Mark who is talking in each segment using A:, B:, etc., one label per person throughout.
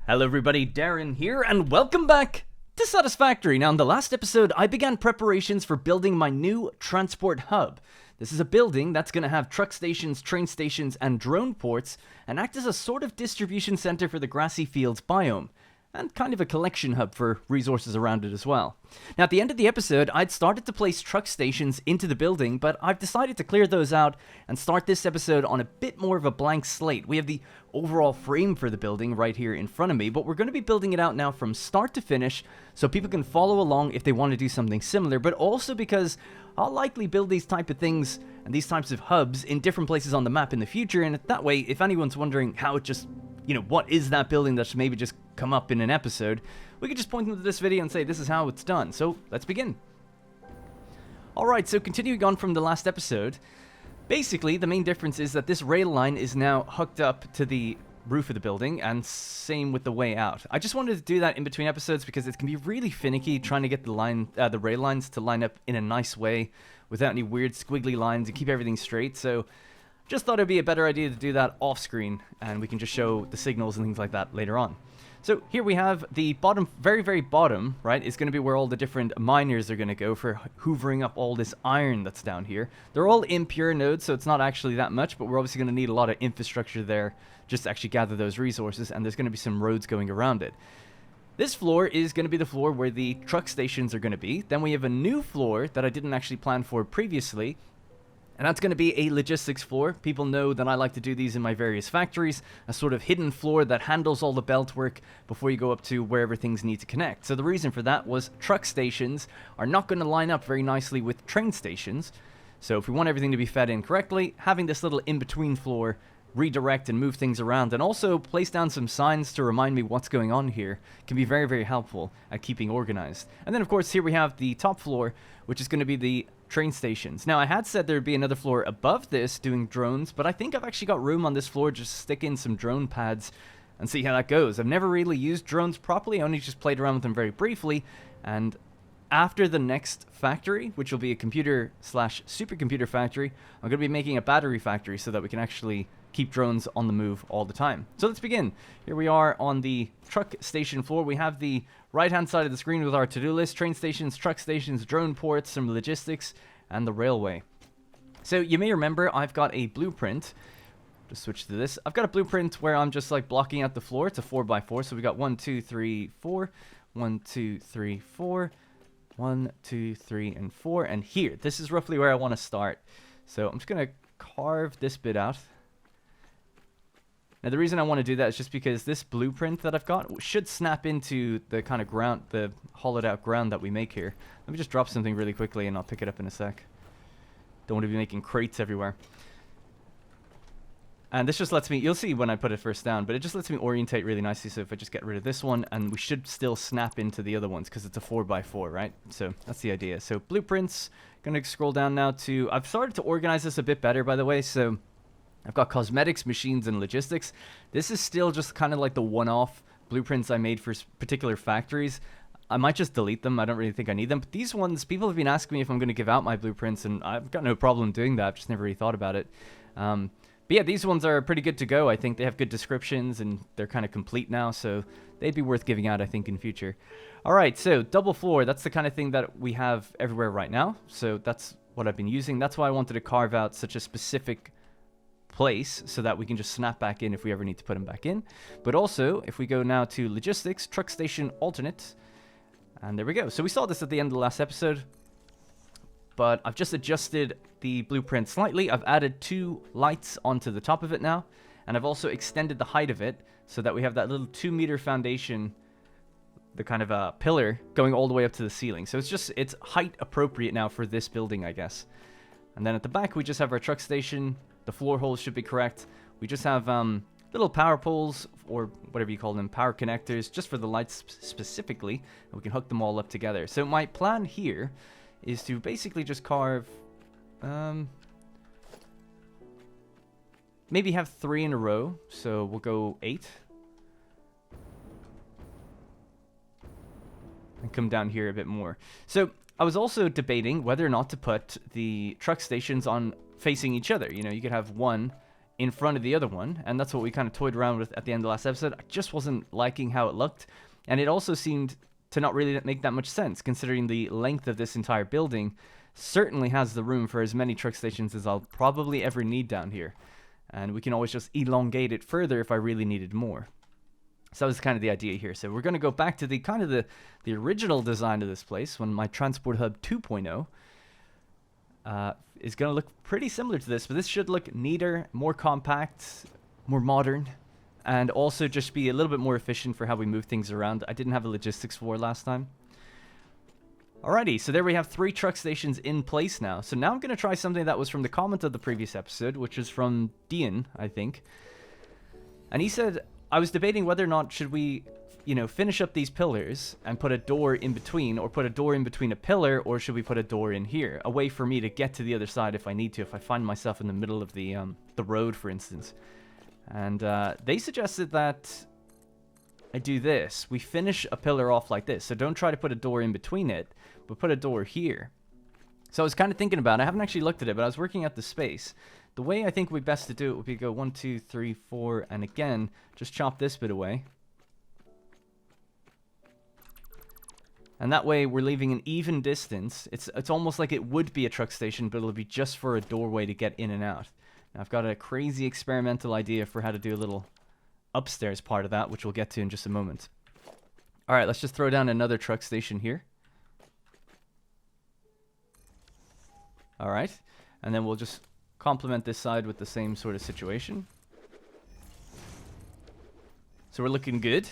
A: Hello everybody, Darren here, and welcome back to Satisfactory. Now in the last episode, I began preparations for building my new transport hub. This is a building that's going to have truck stations, train stations, and drone ports, and act as a sort of distribution center for the grassy fields biome, and kind of a collection hub for resources around it as well. Now at the end of the episode, I'd started to place truck stations into the building, but I've decided to clear those out and start this episode on a bit more of a blank slate. We have the overall frame for the building right here in front of me, but we're going to be building it out now from start to finish so people can follow along if they want to do something similar, but also because I'll likely build these type of things and these types of hubs in different places on the map in the future, and that way, if anyone's wondering how it just, what is that building that should maybe just come up in an episode, we could just point them to this video and say this is how it's done. So let's begin. Alright, so continuing on from the last episode, basically the main difference is that this rail line is now hooked up to the roof of the building, and same with the way out. I just wanted to do that in between episodes because it can be really finicky trying to get the rail lines to line up in a nice way without any weird squiggly lines and keep everything straight. So just thought it'd be a better idea to do that off screen, and we can just show the signals and things like that later on. So here we have the bottom, very bottom, right, is going to be where all the different miners are going to go for hoovering up all this iron that's down here. They're all impure nodes, so it's not actually that much, but we're obviously going to need a lot of infrastructure there just to actually gather those resources, and there's going to be some roads going around it. This floor is going to be the floor where the truck stations are going to be. Then we have a new floor that I didn't actually plan for previously, and that's going to be a logistics floor. People know that I like to do these in my various factories, a sort of hidden floor that handles all the belt work before you go up to wherever things need to connect. So the reason for that was truck stations are not going to line up very nicely with train stations. So if we want everything to be fed in correctly, having this little in-between floor redirect and move things around, and also place down some signs to remind me what's going on here can be very helpful at keeping organized. And then of course here we have the top floor, which is going to be the train stations. Now I had said there'd be another floor above this doing drones, but I think I've actually got room on this floor just to stick in some drone pads and see how that goes. I've never really used drones properly, I only just played around with them very briefly, and after the next factory, which will be a computer/supercomputer factory, I'm going to be making a battery factory so that we can actually keep drones on the move all the time. So let's begin. Here we are on the truck station floor. We have the right-hand side of the screen with our to-do list, train stations, truck stations, drone ports, some logistics, and the railway. So you may remember I've got a blueprint. Just switch to this. I've got a blueprint where I'm just like blocking out the floor. It's a 4x4. So we got 1, 2, 3, 4, 1, 2, 3, 4, 1, 2, 3, and 4. And here, this is roughly where I want to start. So I'm just going to carve this bit out. Now the reason I want to do that is just because this blueprint that I've got should snap into the kind of ground, the hollowed out ground that we make here. Let me just drop something really quickly and I'll pick it up in a sec. Don't want to be making crates everywhere. And this just lets me, you'll see when I put it first down, but it just lets me orientate really nicely. So if I just get rid of this one, and we should still snap into the other ones because it's a 4x4, right? So that's the idea. So blueprints, gonna scroll down now to, I've started to organize this a bit better, by the way. So I've got cosmetics, machines, and logistics. This is still just kind of like the one-off blueprints I made for particular factories. I might just delete them. I don't really think I need them. But these ones, people have been asking me if I'm going to give out my blueprints, and I've got no problem doing that. I've just never really thought about it. But yeah, these ones are pretty good to go. I think they have good descriptions, and they're kind of complete now, so they'd be worth giving out, I think, in future. All right, so double floor. That's the kind of thing that we have everywhere right now. So that's what I've been using. That's why I wanted to carve out such a specific place so that we can just snap back in if we ever need to put them back in. But also, if we go now to logistics, truck station alternate, and there we go. So we saw this at the end of the last episode, but I've just adjusted the blueprint slightly. I've added 2 lights onto the top of it now, and I've also extended the height of it so that we have that little 2-meter foundation, the kind of a pillar going all the way up to the ceiling. So it's height appropriate now for this building, I guess. And then at the back we just have our truck station. The floor holes should be correct. We just have little power poles, or whatever you call them, power connectors, just for the lights specifically, and we can hook them all up together. So my plan here is to basically just carve, maybe have 3 in a row, so we'll go 8. And come down here a bit more. So I was also debating whether or not to put the truck stations on facing each other. You know, you could have one in front of the other one, and that's what we kind of toyed around with at the end of the last episode. I just wasn't liking how it looked, and it also seemed to not really make that much sense, considering the length of this entire building certainly has the room for as many truck stations as I'll probably ever need down here, and we can always just elongate it further if I really needed more. So that was kind of the idea here. So we're going to go back to the kind of the original design of this place, when my Transport Hub 2.0 is going to look pretty similar to this, but this should look neater, more compact, more modern, and also just be a little bit more efficient for how we move things around. I didn't have a logistics floor last time. Alrighty, so there we have 3 truck stations in place now. So now I'm going to try something that was from the comment of the previous episode, which is from Dean, I think. And he said, I was debating whether or not should we, finish up these pillars and put a door in between, or put a door in between a pillar, or should we put a door in here, a way for me to get to the other side if I need to, if I find myself in the middle of the road, for instance. And they suggested that I do this. We finish a pillar off like this. So don't try to put a door in between it, but put a door here. So I was kind of thinking about it. I haven't actually looked at it, but I was working out the space. The way I think would be best to do it would be go 1, 2, 3, 4, and again, just chop this bit away. And that way we're leaving an even distance. It's almost like it would be a truck station, but it'll be just for a doorway to get in and out. Now I've got a crazy experimental idea for how to do a little upstairs part of that, which we'll get to in just a moment. Alright, let's just throw down another truck station here. Alright, and then we'll just complement this side with the same sort of situation. So we're looking good.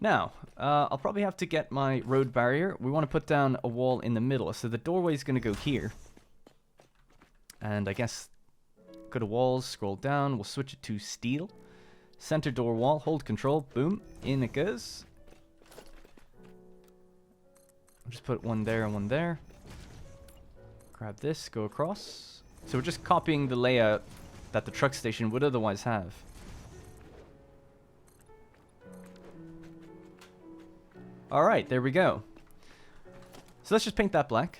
A: Now, I'll probably have to get my road barrier. We want to put down a wall in the middle, so the doorway is going to go here. And I guess go to walls, scroll down, we'll switch it to steel. Center door wall, hold control, boom, in it goes. I'll just put one there and one there. Grab this, go across. So we're just copying the layout that the truck station would otherwise have. Alright, there we go. So let's just paint that black.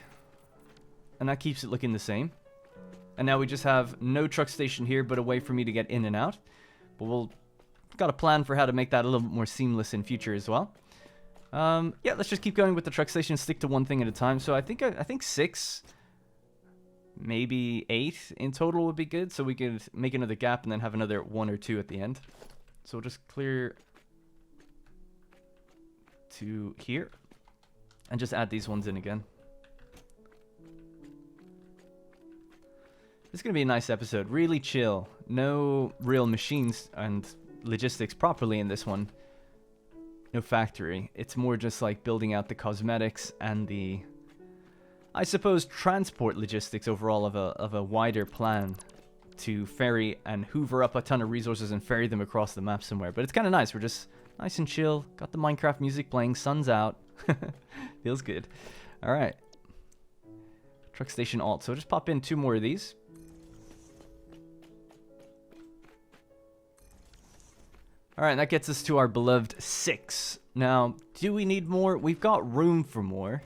A: And that keeps it looking the same. And now we just have no truck station here, but a way for me to get in and out. But we'll got a plan for how to make that a little bit more seamless in future as well. Yeah, let's just keep going with the truck station. Stick to one thing at a time. So I think 6, maybe 8 in total would be good. So we could make another gap and then have another 1 or 2 at the end. So we'll just clear to here and just add these ones in again. This is going to be a nice episode. Really chill. No real machines and logistics properly in this one. No factory. It's more just like building out the cosmetics and the, I suppose, transport logistics overall of a wider plan to ferry and hoover up a ton of resources and ferry them across the map somewhere. But it's kind of nice. We're just nice and chill. Got the Minecraft music playing. Sun's out. Feels good. All right. Truck station alt. So just pop in 2 more of these. Alright, that gets us to our beloved 6. Now, do we need more? We've got room for more.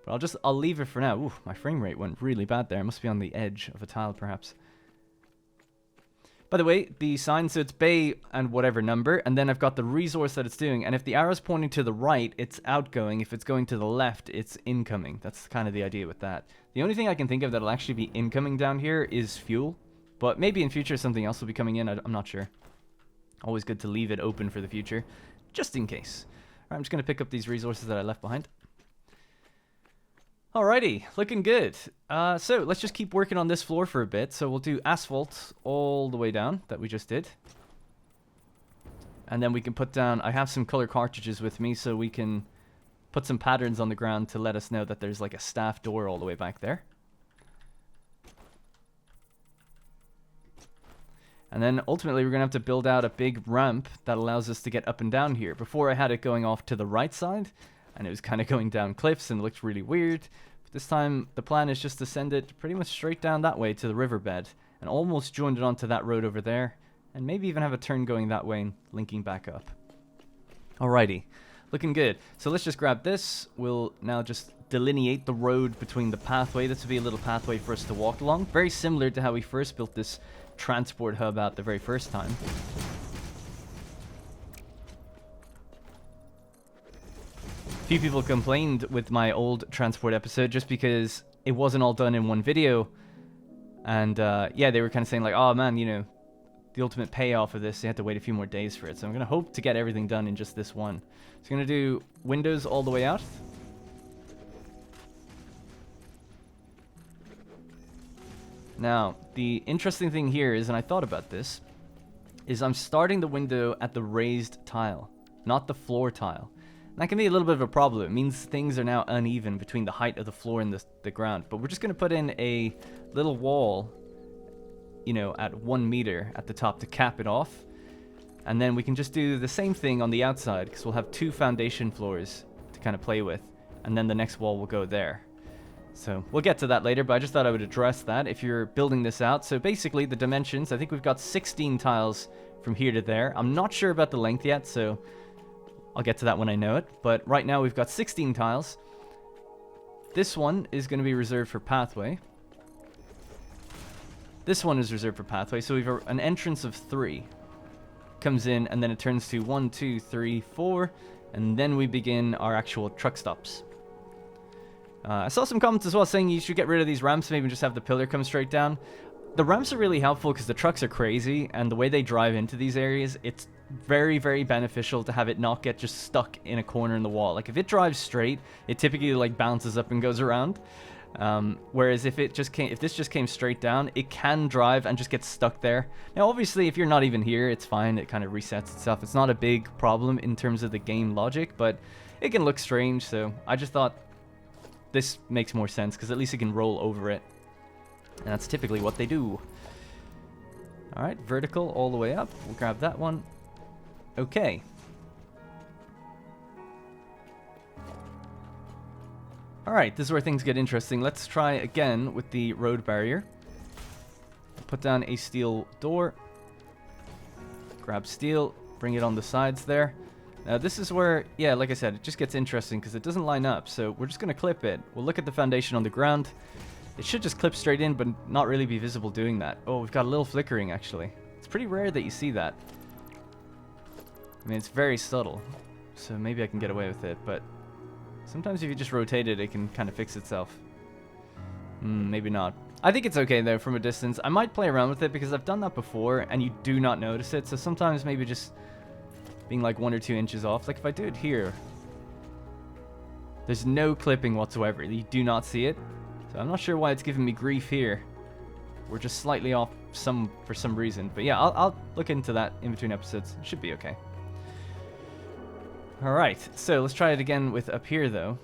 A: But I'll leave it for now. Ooh, my frame rate went really bad there. I must be on the edge of a tile, perhaps. By the way, the sign, so it's bay and whatever number, and then I've got the resource that it's doing, and if the arrow's pointing to the right, it's outgoing. If it's going to the left, it's incoming. That's kind of the idea with that. The only thing I can think of that'll actually be incoming down here is fuel, but maybe in future something else will be coming in. I'm not sure. Always good to leave it open for the future, just in case. All right, I'm just going to pick up these resources that I left behind. Alrighty, looking good. So let's just keep working on this floor for a bit. So we'll do asphalt all the way down that we just did. And then we can put down, I have some color cartridges with me, so we can put some patterns on the ground to let us know that there's like a staff door all the way back there. And then ultimately we're going to have to build out a big ramp that allows us to get up and down here. Before I had it going off to the right side, and it was kind of going down cliffs and it looked really weird. But this time the plan is just to send it pretty much straight down that way to the riverbed and almost joined it onto that road over there, and maybe even have a turn going that way and linking back up. Alrighty, Looking good. So let's just grab this. We'll now just delineate the road between the pathway. This will be a little pathway for us to walk along. Very similar to how we first built this transport hub out the very first time. A few people complained with my old transport episode just because it wasn't all done in one video. And yeah, they were kind of saying like, oh man, you know, the ultimate payoff of this, they had to wait a few more days for it. So I'm going to hope to get everything done in just this one. So I'm going to do windows all the way out. Now, the interesting thing here is, and I thought about this, is I'm starting the window at the raised tile, not the floor tile. And that can be a little bit of a problem. It means things are now uneven between the height of the floor and the ground. But we're just going to put in a little wall, you know, at 1 meter at the top to cap it off. And then we can just do the same thing on the outside, because we'll have 2 foundation floors to kind of play with. And then the next wall will go there. So we'll get to that later, but I just thought I would address that if you're building this out. So basically the dimensions, I think we've got 16 tiles from here to there. I'm not sure about the length yet, so I'll get to that when I know it. But right now we've got 16 tiles. This one is going to be reserved for pathway. This one is reserved for pathway, so we've an entrance of 3. Comes in, and then it turns to 1, 2, 3, 4, and then we begin our actual truck stops. I saw some comments as well saying you should get rid of these ramps, maybe just have the pillar come straight down. The ramps are really helpful because the trucks are crazy, and the way they drive into these areas, it's very, very beneficial to have it not get just stuck in a corner in the wall. Like, if it drives straight, it typically, like, bounces up and goes around. Whereas if this just came straight down, it can drive and just get stuck there. Now, obviously, if you're not even here, it's fine. It kind of resets itself. It's not a big problem in terms of the game logic, but it can look strange, so I just thought this makes more sense, because at least it can roll over it. And that's typically what they do. Alright, vertical all the way up. We'll grab that one. Okay. Alright, this is where things get interesting. Let's try again with the road barrier. Put down a steel door. Grab steel. Bring it on the sides there. Now this is where, yeah, like I said, it just gets interesting because it doesn't line up. So we're just going to clip it. We'll look at the foundation on the ground. It should just clip straight in, but not really be visible doing that. Oh, we've got a little flickering, actually. It's pretty rare that you see that. I mean, it's very subtle. So maybe I can get away with it, but sometimes if you just rotate it, it can kind of fix itself. Maybe not. I think it's okay, though, from a distance. I might play around with it because I've done that before, and you do not notice it. So sometimes maybe just being like 1 or 2 inches off. Like if I do it here, there's no clipping whatsoever. You do not see it. So I'm not sure why it's giving me grief here. We're just slightly off for some reason. But yeah, I'll look into that in between episodes. It should be okay. Alright, so let's try it again with up here, though.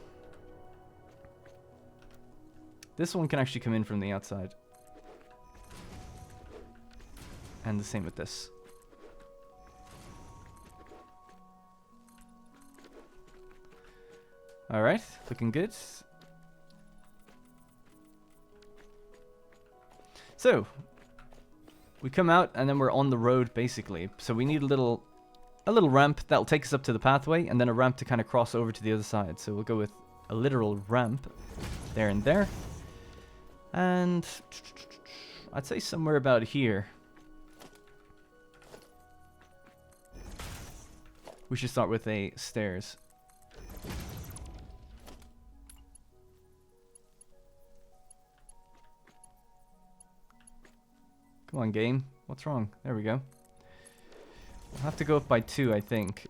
A: This one can actually come in from the outside. And the same with this. Alright, looking good. So, we come out and then we're on the road, basically. So we need a little ramp that'll take us up to the pathway, and then a ramp to kind of cross over to the other side. So we'll go with a literal ramp there and there. And I'd say somewhere about here. We should start with a stairs. Come on, game. What's wrong? There we go. We'll have to go up by 2, I think.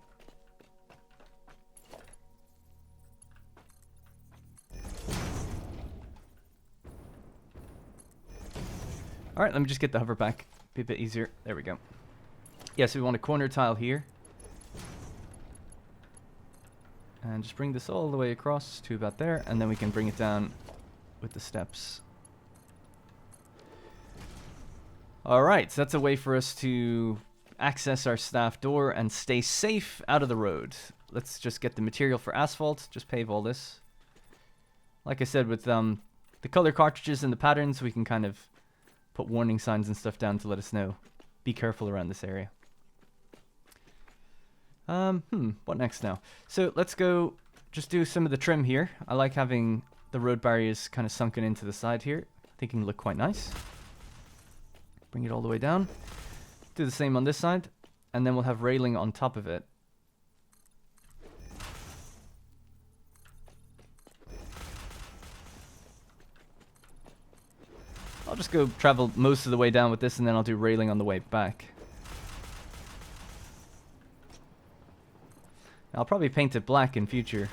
A: Alright, let me just get the hover back. Be a bit easier. There we go. Yeah, so we want a corner tile here. And just bring this all the way across to about there, and then we can bring it down with the steps. Alright, so that's a way for us to access our staff door and stay safe out of the road. Let's just get the material for asphalt, just pave all this. Like I said, with the color cartridges and the patterns, we can kind of put warning signs and stuff down to let us know. Be careful around this area. What next now? So let's go just do some of the trim here. I like having the road barriers kind of sunken into the side here. I think it can look quite nice. Bring it all the way down. Do the same on this side. And then we'll have railing on top of it. I'll just go travel most of the way down with this, and then I'll do railing on the way back. I'll probably paint it black in future.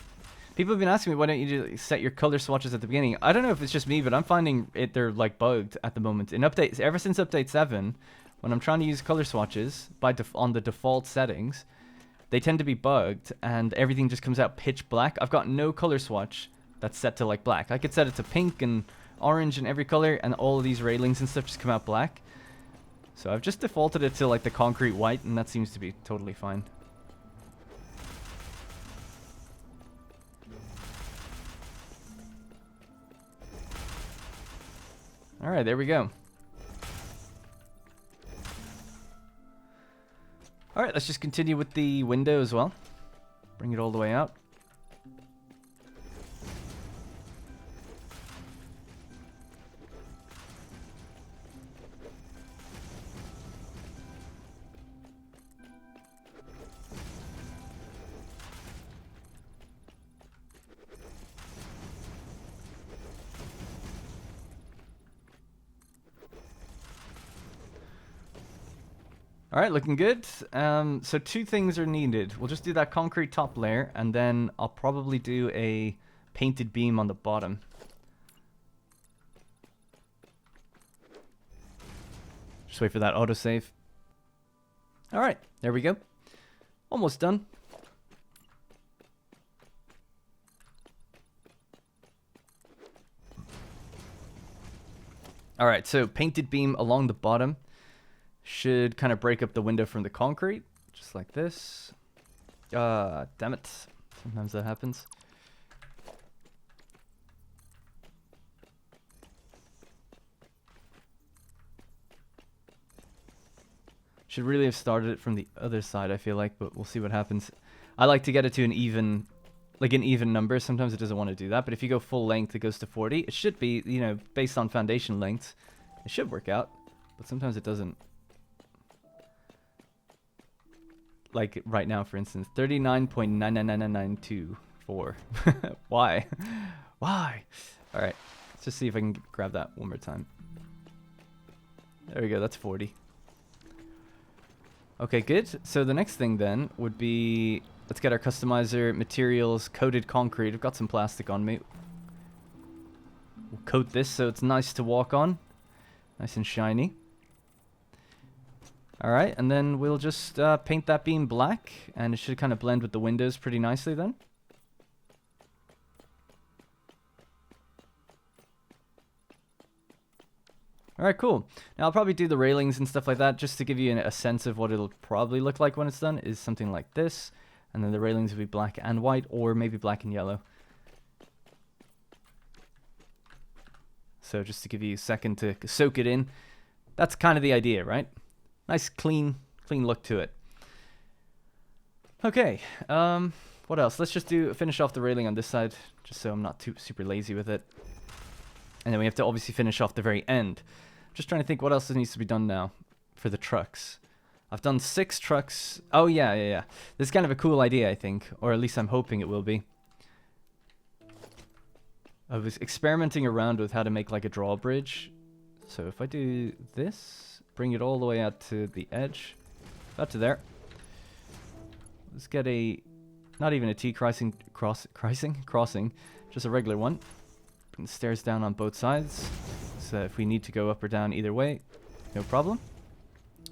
A: People have been asking me, why don't you set your color swatches at the beginning? I don't know if it's just me, but I'm finding they're like bugged at the moment. In updates, ever since update 7, when I'm trying to use color swatches on the default settings, they tend to be bugged, and everything just comes out pitch black. I've got no color swatch that's set to like black. I could set it to pink and orange and every color, and all of these railings and stuff just come out black. So I've just defaulted it to like the concrete white, and that seems to be totally fine. Alright, there we go. Alright, let's just continue with the window as well. Bring it all the way out. Alright, looking good. So 2 things are needed. We'll just do that concrete top layer, and then I'll probably do a painted beam on the bottom. Just wait for that autosave. Alright, there we go. Almost done. Alright, so painted beam along the bottom. Should kind of break up the window from the concrete, just like this. Damn it. Sometimes that happens. Should really have started it from the other side, I feel like, but we'll see what happens. I like to get it to an even number. Sometimes it doesn't want to do that, but if you go full length, it goes to 40. It should be, you know, based on foundation length, it should work out, but sometimes it doesn't. Like right now, for instance, 39.999924. Why? Why? All right, let's just see if I can grab that one more time. There we go, that's 40. Okay, good. So the next thing then would be, let's get our customizer materials, coated concrete. I've got some plastic on me. We'll coat this so it's nice to walk on. Nice and shiny. Alright, and then we'll just paint that beam black, and it should kind of blend with the windows pretty nicely then. Alright, cool. Now I'll probably do the railings and stuff like that just to give you a sense of what it'll probably look like when it's done, is something like this. And then the railings will be black and white, or maybe black and yellow. So just to give you a second to soak it in. That's kind of the idea, right? Nice, clean look to it. Okay, what else? Let's just finish off the railing on this side, just so I'm not too super lazy with it. And then we have to obviously finish off the very end. Just trying to think what else needs to be done now for the trucks. I've done 6 trucks. Oh, yeah. This is kind of a cool idea, I think, or at least I'm hoping it will be. I was experimenting around with how to make like a drawbridge. So if I do this, bring it all the way out to the edge, about to there. Let's get not even a T crossing, just a regular one. Bring the stairs down on both sides, so if we need to go up or down either way, no problem.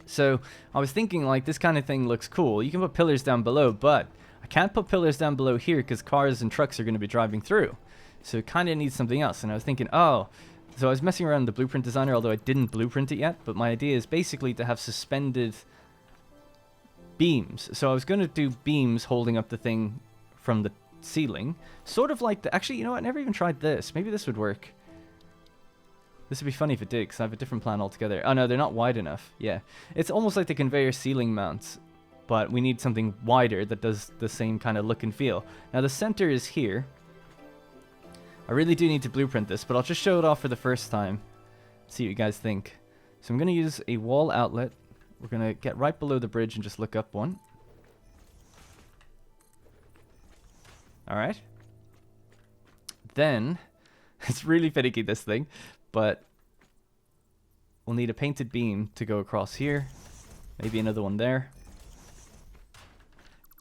A: So I was thinking, like, this kind of thing looks cool. You can put pillars down below, but I can't put pillars down below here because cars and trucks are going to be driving through. So it kind of needs something else. And I was thinking, oh, so I was messing around with the blueprint designer, although I didn't blueprint it yet. But my idea is basically to have suspended beams. So I was going to do beams holding up the thing from the ceiling. Sort of like the... Actually, you know what? I never even tried this. Maybe this would work. This would be funny if it did, because I have a different plan altogether. Oh, no, they're not wide enough. Yeah. It's almost like the conveyor ceiling mounts. but we need something wider that does the same kind of look and feel. Now the center is here. I really do need to blueprint this, but I'll just show it off for the first time. See what you guys think. So I'm going to use a wall outlet. We're going to get right below the bridge and just look up one. Alright. Then, it's really finicky, this thing, but we'll need a painted beam to go across here. Maybe another one there.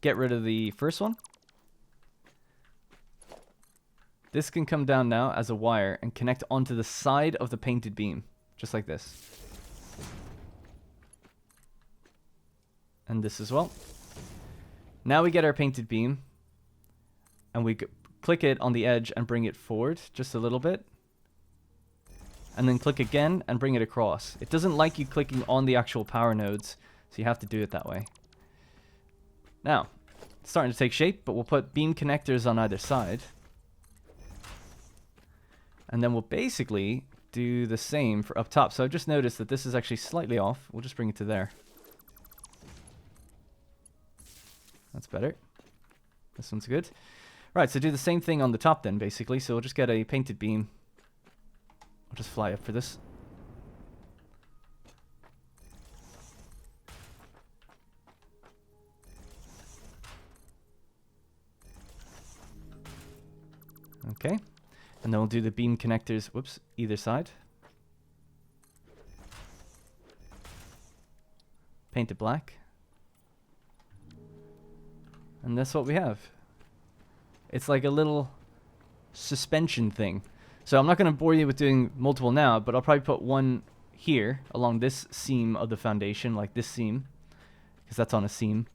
A: Get rid of the first one. This can come down now as a wire and connect onto the side of the painted beam, just like this. And this as well. Now we get our painted beam, and we click it on the edge and bring it forward just a little bit. And then click again and bring it across. It doesn't like you clicking on the actual power nodes, so you have to do it that way. Now, it's starting to take shape, but we'll put beam connectors on either side. And then we'll basically do the same for up top. So I've just noticed that this is actually slightly off. We'll just bring it to there. That's better. This one's good. Right, so do the same thing on the top then, basically. So we'll just get a painted beam. I'll just fly up for this. Okay. And then we'll do the beam connectors, whoops, either side. Paint it black. And that's what we have. It's like a little suspension thing. So I'm not going to bore you with doing multiple now, but I'll probably put one here along this seam of the foundation, like this seam, because that's on a seam.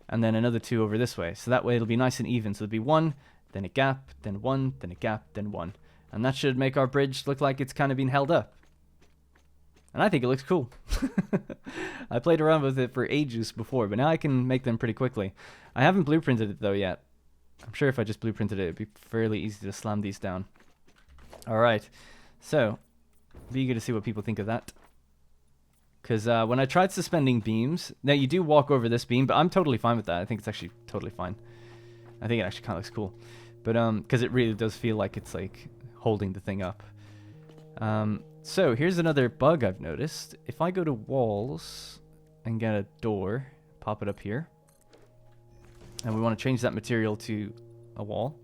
A: And then another two over this way. So that way it'll be nice and even. So it'll be one, then a gap, then one, then a gap, then one. And that should make our bridge look like it's kind of been held up. And I think it looks cool. I played around with it for ages before, but now I can make them pretty quickly. I haven't blueprinted it though yet. I'm sure if I just blueprinted it, it'd be fairly easy to slam these down. Alright, so, be eager to see what people think of that. Because when I tried suspending beams, now you do walk over this beam, but I'm totally fine with that. I think it's actually totally fine. I think it actually kind of looks cool. But, because it really does feel like it's like holding the thing up. So, here's another bug I've noticed. If I go to walls and get a door, pop it up here. And we want to change that material to a wall.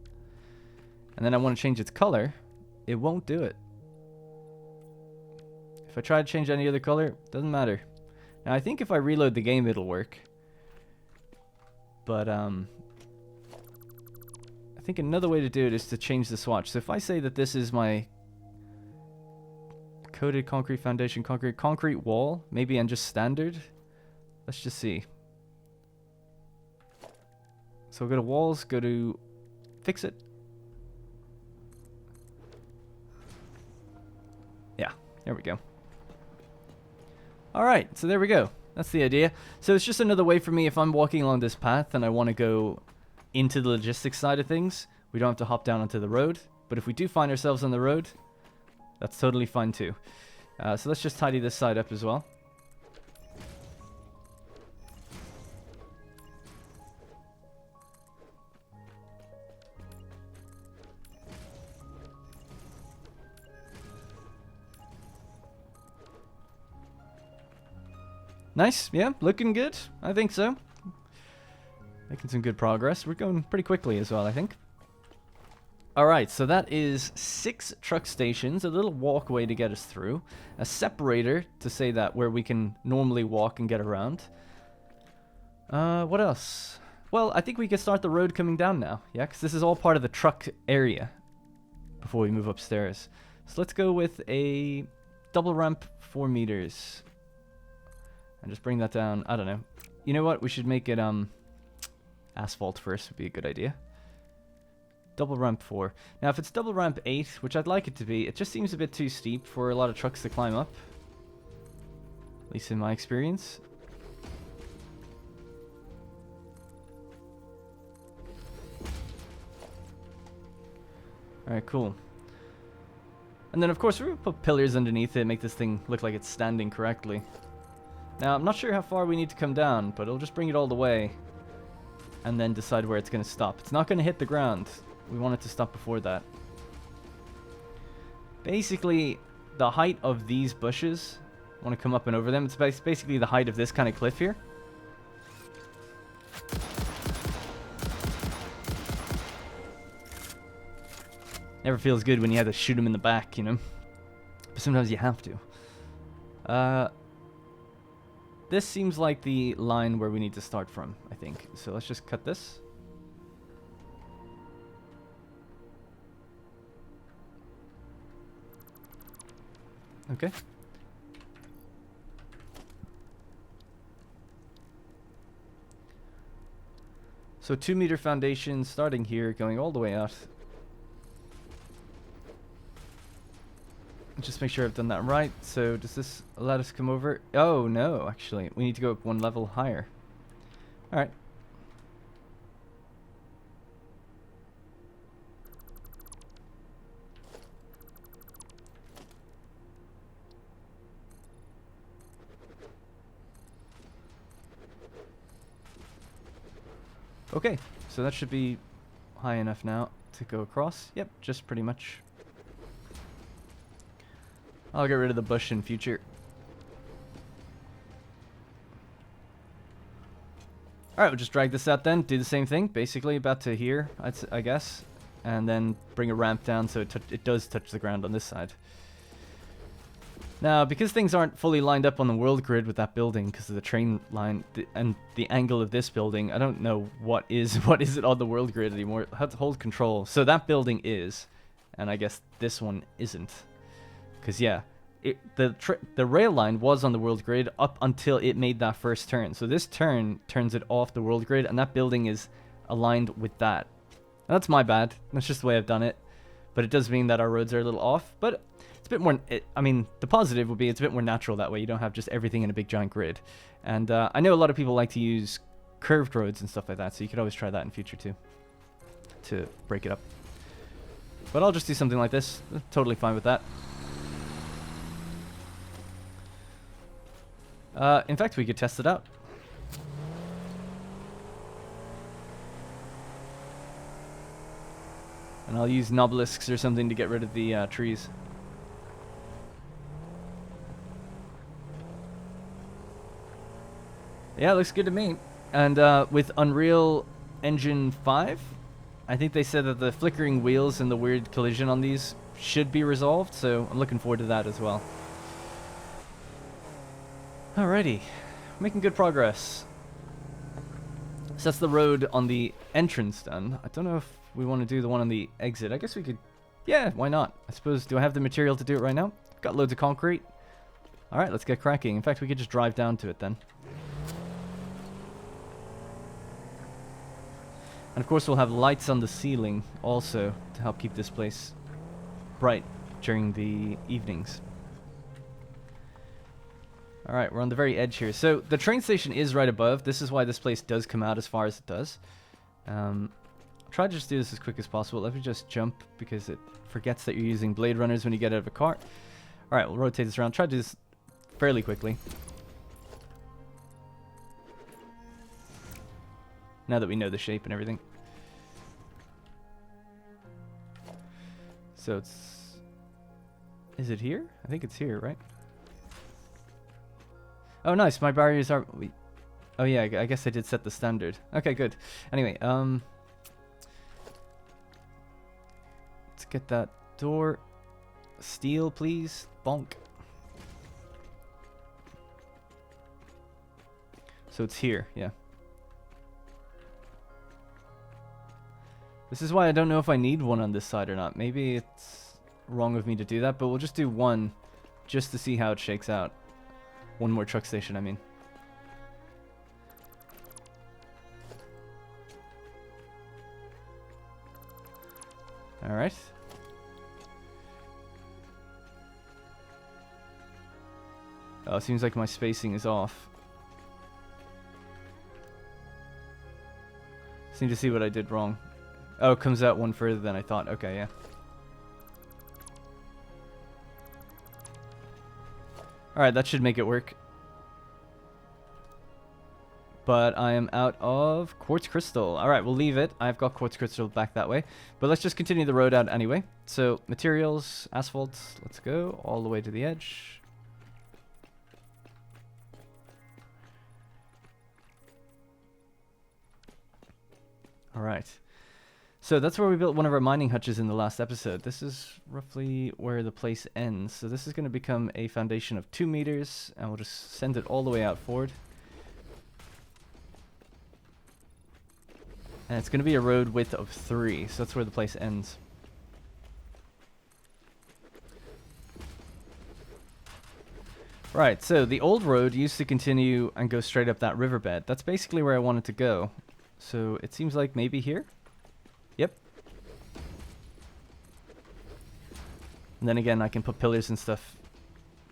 A: And then I want to change its color. It won't do it. If I try to change any other color, doesn't matter. Now I think if I reload the game it'll work. But I think another way to do it is to change the swatch. So if I say that this is my coated concrete foundation, concrete wall, maybe on just standard. Let's just see. So go to walls, go to fix it. Yeah, there we go. Alright, so there we go. That's the idea. So it's just another way for me if I'm walking along this path and I want to go into the logistics side of things. We don't have to hop down onto the road. But if we do find ourselves on the road, that's totally fine too. So let's just tidy this side up as well. Nice, yeah, looking good. I think so. Making some good progress. We're going pretty quickly as well, I think. Alright, so that is 6 truck stations, a little walkway to get us through, a separator to say that where we can normally walk and get around. What else? Well, I think we can start the road coming down now, yeah, because this is all part of the truck area before we move upstairs. So let's go with a double ramp 4 meters. And just bring that down. I don't know. You know what? We should make it asphalt first would be a good idea. Double ramp 4. Now if it's double ramp 8, which I'd like it to be, it just seems a bit too steep for a lot of trucks to climb up. At least in my experience. Alright, cool. And then of course we're going to put pillars underneath it, make this thing look like it's standing correctly. Now, I'm not sure how far we need to come down, but it'll just bring it all the way. And then decide where it's going to stop. It's not going to hit the ground. We want it to stop before that. Basically, the height of these bushes, I want to come up and over them. It's basically the height of this kind of cliff here. Never feels good when you have to shoot him in the back, you know? But sometimes you have to. This seems like the line where we need to start from, I think. So let's just cut this. Okay. So 2-meter foundation starting here, going all the way out. Just make sure I've done that right. So does this allow us to come over? Oh no, actually. We need to go up one level higher. Alright. Okay, so that should be high enough now to go across. Yep, just pretty much. I'll get rid of the bush in future. Alright, we'll just drag this out then. Do the same thing, basically about to here, I guess. And then bring a ramp down so it does touch the ground on this side. Now, because things aren't fully lined up on the world grid with that building, because of the train line and the angle of this building, I don't know what is it on the world grid anymore. I have to hold control. So that building is, and I guess this one isn't. Because, yeah, the rail line was on the world grid up until it made that first turn. So this turn turns it off the world grid, and that building is aligned with that. And that's my bad. That's just the way I've done it. But it does mean that our roads are a little off. But it's a bit more... I mean, the positive would be it's a bit more natural that way. You don't have just everything in a big giant grid. And I know a lot of people like to use curved roads and stuff like that. So you could always try that in future too. To break it up. But I'll just do something like this. Totally fine with that. In fact, we could test it out. And I'll use nobelisks or something to get rid of the trees. Yeah, it looks good to me. And with Unreal Engine 5, I think they said that the flickering wheels and the weird collision on these should be resolved, so I'm looking forward to that as well. Alrighty, making good progress. So that's the road on the entrance done. I don't know if we want to do the one on the exit. I guess we could, yeah, why not? I suppose, do I have the material to do it right now? Got loads of concrete. Alright, let's get cracking. In fact, we could just drive down to it then. And of course we'll have lights on the ceiling also to help keep this place bright during the evenings. Alright, we're on the very edge here. So the train station is right above. This is why this place does come out as far as it does. Try to just do this as quick as possible. Let me just jump because it forgets that you're using Blade Runners when you get out of a car. Alright, we'll rotate this around. Try to do this fairly quickly. Now that we know the shape and everything. So it's... Is it here? I think it's here, right? Oh, nice. My barriers are... Oh, yeah. I guess I did set the standard. Okay, good. Anyway, let's get that door. Steel, please. Bonk. So it's here, yeah. This is why I don't know if I need one on this side or not. Maybe it's wrong of me to do that, but we'll just do one just to see how it shakes out. One more truck station, I mean. Alright. Oh, it seems like my spacing is off. Seem to see what I did wrong. Oh, it comes out one further than I thought. Okay, yeah. Alright, that should make it work. but I am out of quartz crystal. All right, we'll leave it. I've got quartz crystal back that way, but let's just continue the road out anyway. So materials, asphalt, let's go all the way to the edge. All right. So that's where we built one of our mining hutches in the last episode. This is roughly where the place ends. So this is going to become a foundation of 2 meters, and we'll just send it all the way out forward. And it's going to be a road width of 3, so that's where the place ends. Right, so the old road used to continue and go straight up that riverbed. That's basically where I wanted to go. So it seems like maybe here? Yep. And then again, I can put pillars and stuff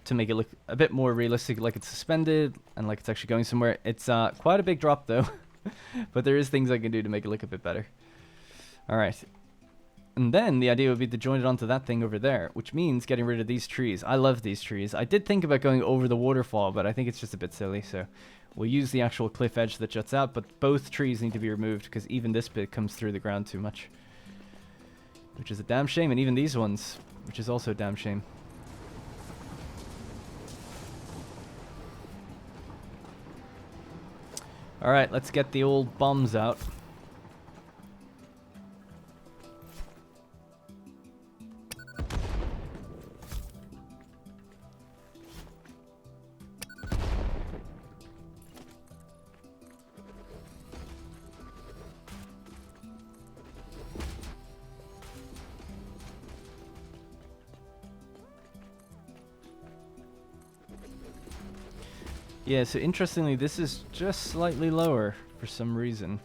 A: to make it look a bit more realistic, like it's suspended and like it's actually going somewhere. It's quite a big drop though, but there is things I can do to make it look a bit better. All right. And then the idea would be to join it onto that thing over there, which means getting rid of these trees. I love these trees. I did think about going over the waterfall, but I think it's just a bit silly, so we'll use the actual cliff edge that juts out, but both trees need to be removed because even this bit comes through the ground too much, which is a damn shame, and even these ones, which is also a damn shame. All right, let's get the old bombs out. Yeah, so interestingly, this is just slightly lower for some reason.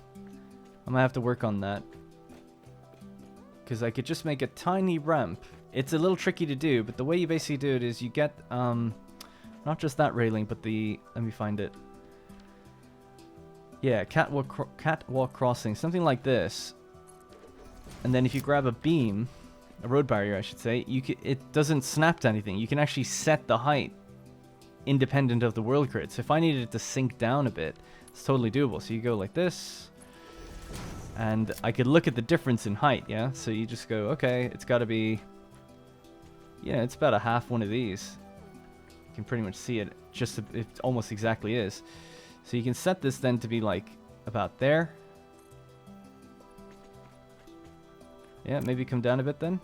A: I might have to work on that. Because I could just make a tiny ramp. It's a little tricky to do, but the way you basically do it is you get, not just that railing, but the, let me find it. Yeah, catwalk crossing, something like this. And then if you grab a beam, a road barrier I should say, it doesn't snap to anything. You can actually set the height independent of the world grid. So if I needed it to sink down a bit, it's totally doable. So you go like this, and I could look at the difference in height, yeah? So you just go, okay, it's got to be, yeah, it's about a half one of these. You can pretty much see it, just, it almost exactly is. So you can set this then to be like about there. Yeah, maybe come down a bit then.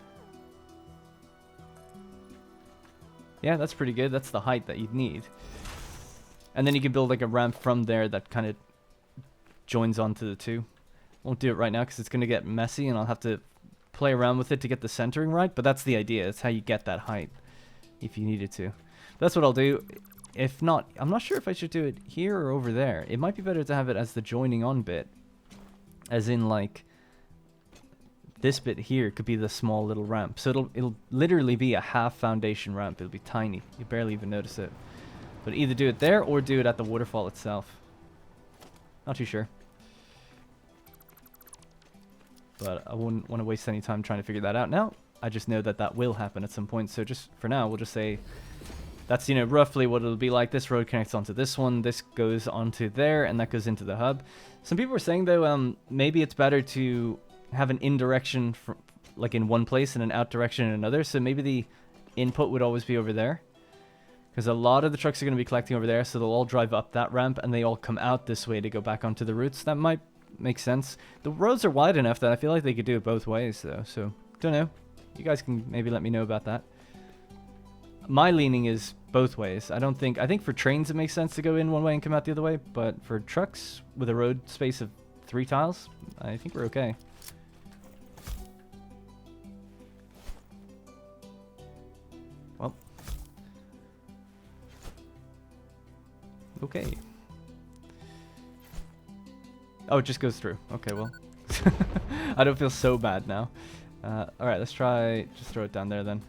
A: Yeah, that's pretty good. That's the height that you'd need. And then you can build like a ramp from there that kind of joins onto the two. Won't do it right now because it's going to get messy and I'll have to play around with it to get the centering right. But that's the idea. It's how you get that height if you needed to. That's what I'll do. If not, I'm not sure if I should do it here or over there. It might be better to have it as the joining on bit. As in like this bit here could be the small little ramp. So it'll literally be a half foundation ramp. It'll be tiny. You barely even notice it. But either do it there or do it at the waterfall itself. Not too sure. But I wouldn't want to waste any time trying to figure that out now. I just know that that will happen at some point. So just for now, we'll just say that's, you know, roughly what it'll be like. This road connects onto this one. This goes onto there, and that goes into the hub. Some people were saying, though, maybe it's better to have an in direction from, like in one place and an out direction in another. So maybe the input would always be over there. Because a lot of the trucks are going to be collecting over there, so they'll all drive up that ramp, and they all come out this way to go back onto the routes. That might make sense. The roads are wide enough that I feel like they could do it both ways, though. So, don't know. You guys can maybe let me know about that. My leaning is both ways. I think for trains it makes sense to go in one way and come out the other way, but for trucks with a road space of 3 tiles, I think we're okay. Well. Okay. Oh, it just goes through. Okay, well. I don't feel so bad now. Alright, let's try, just throw it down there then.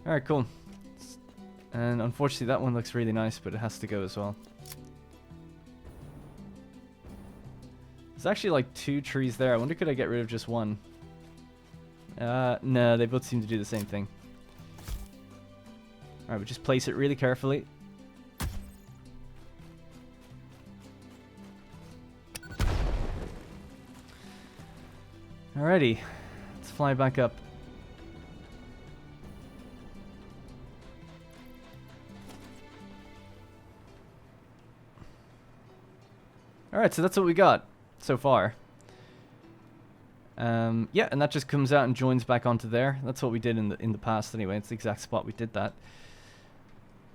A: Alright, cool. And unfortunately that one looks really nice, but it has to go as well. There's actually like 2 trees there. I wonder could I get rid of just one? No, they both seem to do the same thing. Alright, we just place it really carefully. Alrighty, let's fly back up. Alright, so that's what we got so far. Yeah, and that just comes out and joins back onto there. That's what we did in the past anyway. It's the exact spot we did that.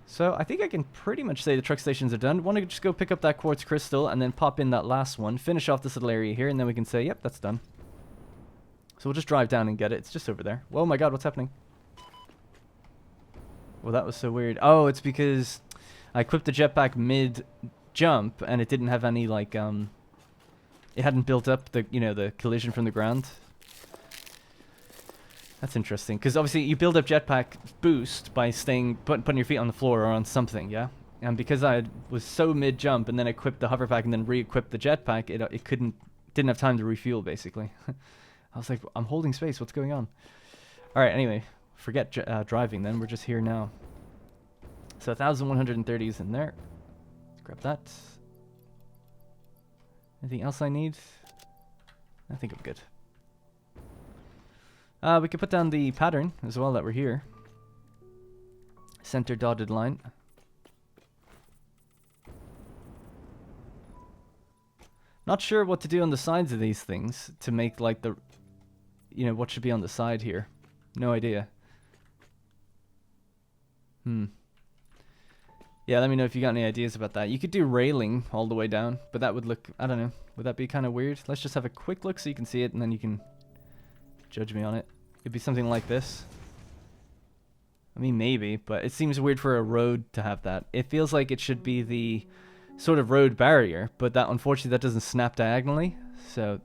A: So I think I can pretty much say the truck stations are done. Want to just go pick up that quartz crystal and then pop in that last one, finish off this little area here, and then we can say, yep, that's done. So we'll just drive down and get it. It's just over there. Oh my god, what's happening? Well, that was so weird. Oh, it's because I equipped the jetpack mid-jump and it didn't have any, like, it hadn't built up the, you know, the collision from the ground. That's interesting, because obviously you build up jetpack boost by putting your feet on the floor or on something, yeah? And because I was so mid-jump and then equipped the hoverpack and then re-equipped the jetpack, it didn't have time to refuel, basically. I was like, I'm holding space, what's going on? Alright, anyway, forget driving then, we're just here now. So 1,130 is in there. Let's grab that. Anything else I need? I think I'm good. We could put down the pattern as well that we're here. Center dotted line. Not sure what to do on the sides of these things to make like the, you know, what should be on the side here. No idea. Yeah, let me know if you got any ideas about that. You could do railing all the way down, but that would look, I don't know, would that be kind of weird? Let's just have a quick look so you can see it and then you can judge me on it. It'd be something like this. I mean, maybe, but it seems weird for a road to have that. It feels like it should be the sort of road barrier, but that unfortunately that doesn't snap diagonally. So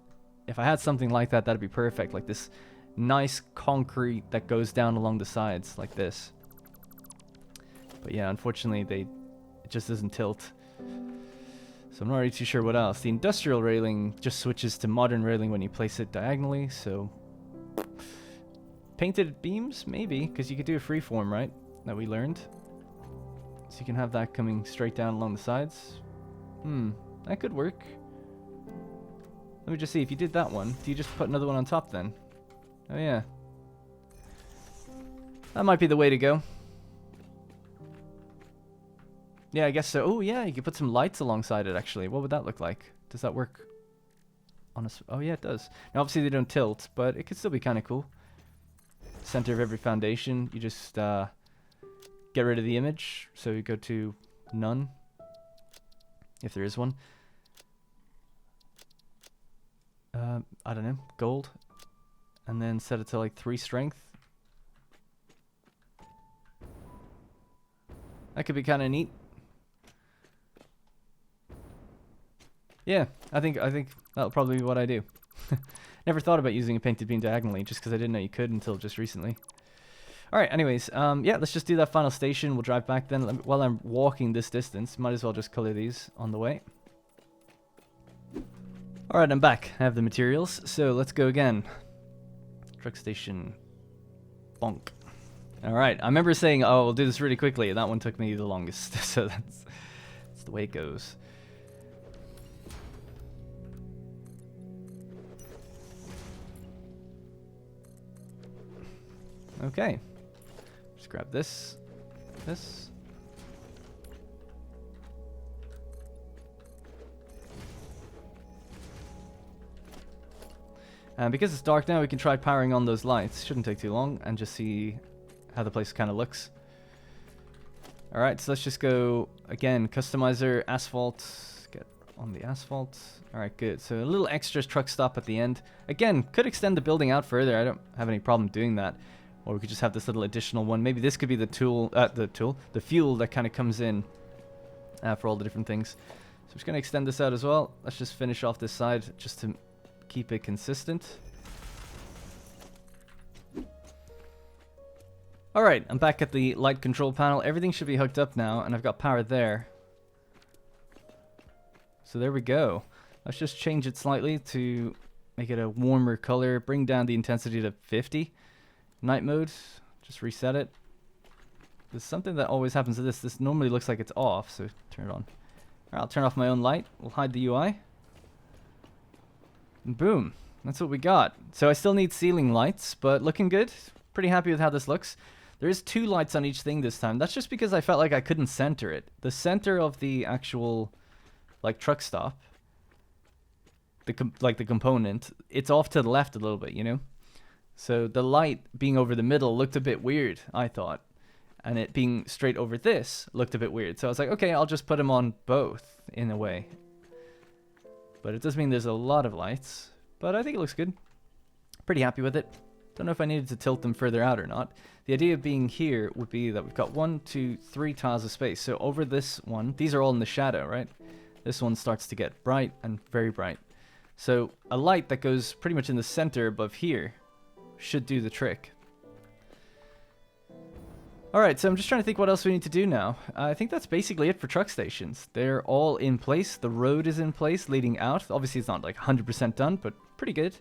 A: if I had something like that, that'd be perfect. Like this nice concrete that goes down along the sides like this. But yeah, unfortunately it just doesn't tilt. So I'm not really too sure what else. The industrial railing just switches to modern railing when you place it diagonally, so painted beams, maybe, because you could do a freeform, right? That we learned. So you can have that coming straight down along the sides. That could work. Let me just see, if you did that one, do you just put another one on top then? Oh yeah. That might be the way to go. Yeah, I guess so. Oh yeah, you could put some lights alongside it actually. What would that look like? Does that work on a... Oh yeah, it does. Now obviously they don't tilt, but it could still be kind of cool. Center of every foundation, you just get rid of the image, so you go to none if there is one. I don't know, gold, and then set it to like 3 strength. That could be kind of neat. Yeah, I think that'll probably be what I do. Never thought about using a painted beam diagonally, just because I didn't know you could until just recently. Alright, anyways, yeah, let's just do that final station. We'll drive back then. While I'm walking this distance, might as well just color these on the way. Alright, I'm back. I have the materials, so let's go again. Truck station. Bonk. Alright, I remember saying, oh, we'll do this really quickly, and that one took me the longest, so that's the way it goes. Okay, just grab this. And because it's dark now, we can try powering on those lights. Shouldn't take too long, and just see how the place kind of looks. Alright, so let's just go, again, customizer, asphalt, get on the asphalt. Alright, good. So a little extra truck stop at the end. Again, could extend the building out further. I don't have any problem doing that. Or we could just have this little additional one. Maybe this could be the the fuel that kind of comes in for all the different things. So I'm just going to extend this out as well. Let's just finish off this side just to keep it consistent. Alright, I'm back at the light control panel. Everything should be hooked up now, and I've got power there. So there we go. Let's just change it slightly to make it a warmer color. Bring down the intensity to 50. Night mode, just reset it. There's something that always happens to this. This normally looks like it's off, so turn it on. Alright, I'll turn off my own light. We'll hide the UI. And boom. That's what we got. So I still need ceiling lights, but looking good. Pretty happy with how this looks. There is 2 lights on each thing this time. That's just because I felt like I couldn't center it. The center of the actual, like, truck stop, the component, it's off to the left a little bit, you know? So the light being over the middle looked a bit weird, I thought. And it being straight over this looked a bit weird. So I was like, okay, I'll just put them on both, in a way. But it does mean there's a lot of lights. But I think it looks good. Pretty happy with it. Don't know if I needed to tilt them further out or not. The idea of being here would be that we've got 1, 2, 3 tiles of space. So over this one, these are all in the shadow, right? This one starts to get bright and very bright. So a light that goes pretty much in the center above here should do the trick. Alright, so I'm just trying to think what else we need to do now. I think that's basically it for truck stations. They're all in place. The road is in place leading out. Obviously it's not like 100% done, but pretty good.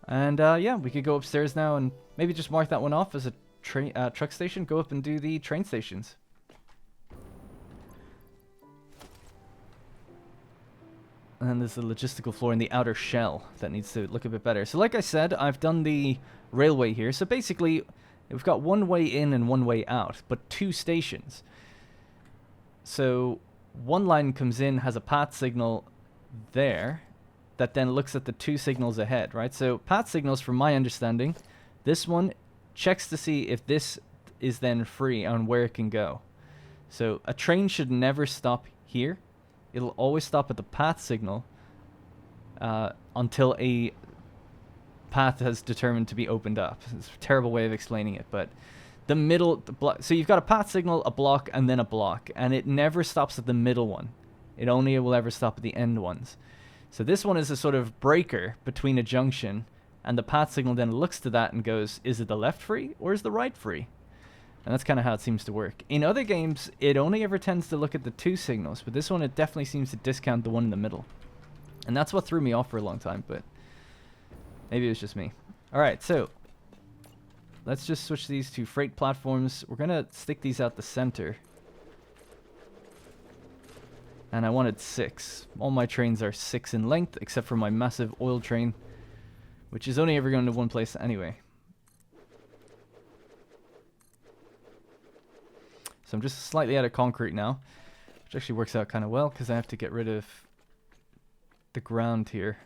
A: And yeah, we could go upstairs now and maybe just mark that one off as a truck station. Go up and do the train stations. And then there's the logistical floor in the outer shell that needs to look a bit better. So like I said, I've done the railway here. So basically, we've got 1 way in and 1 way out, but 2 stations. So 1 line comes in, has a path signal there that then looks at the 2 signals ahead, right? So path signals, from my understanding, this one checks to see if this is then free on where it can go. So a train should never stop here. It'll always stop at the path signal until a path has determined to be opened up. It's a terrible way of explaining it, but the middle, so you've got a path signal, a block, and then a block, and it never stops at the middle one. It only will ever stop at the end ones. So this one is a sort of breaker between a junction, and the path signal then looks to that and goes, is it the left free or is the right free? And that's kind of how it seems to work. In other games, it only ever tends to look at the 2 signals, but this one, it definitely seems to discount the one in the middle. And that's what threw me off for a long time, but maybe it was just me. Alright, so let's just switch these to freight platforms. We're going to stick these out the center. And I wanted 6. All my trains are 6 in length, except for my massive oil train, which is only ever going to one place anyway. So I'm just slightly out of concrete now, which actually works out kind of well because I have to get rid of the ground here.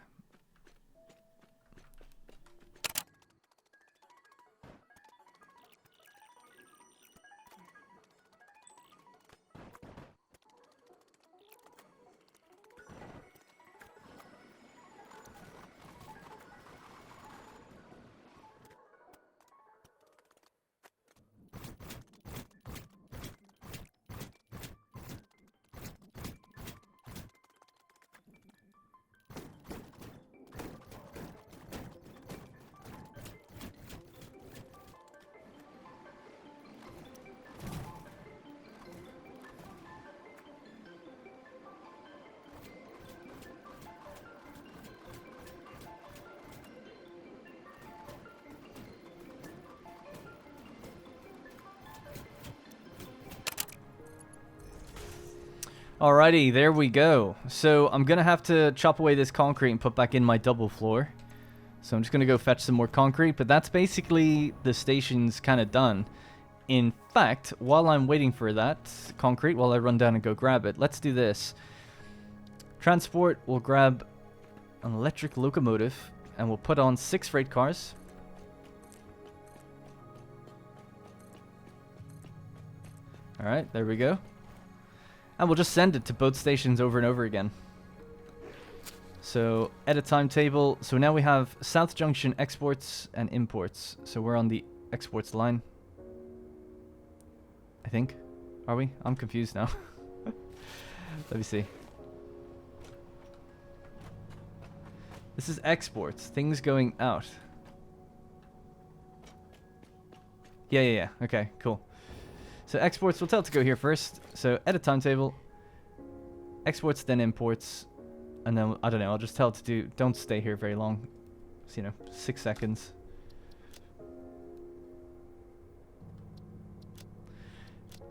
A: Alrighty, there we go. So I'm gonna have to chop away this concrete and put back in my double floor. So I'm just gonna go fetch some more concrete, but that's basically the station's kind of done. In fact, while I'm waiting for that concrete, while I run down and go grab it, let's do this. Transport, we'll grab an electric locomotive and we'll put on 6 freight cars. Alright, there we go. And we'll just send it to both stations over and over again. So, edit timetable. So now we have South Junction exports and imports. So we're on the exports line. I think. Are we? I'm confused now. Let me see. This is exports. Things going out. Yeah. Okay, cool. So exports, we'll tell it to go here first. So edit timetable, exports, then imports, and then, I don't know, I'll just tell it to do, don't stay here very long. So, 6 seconds.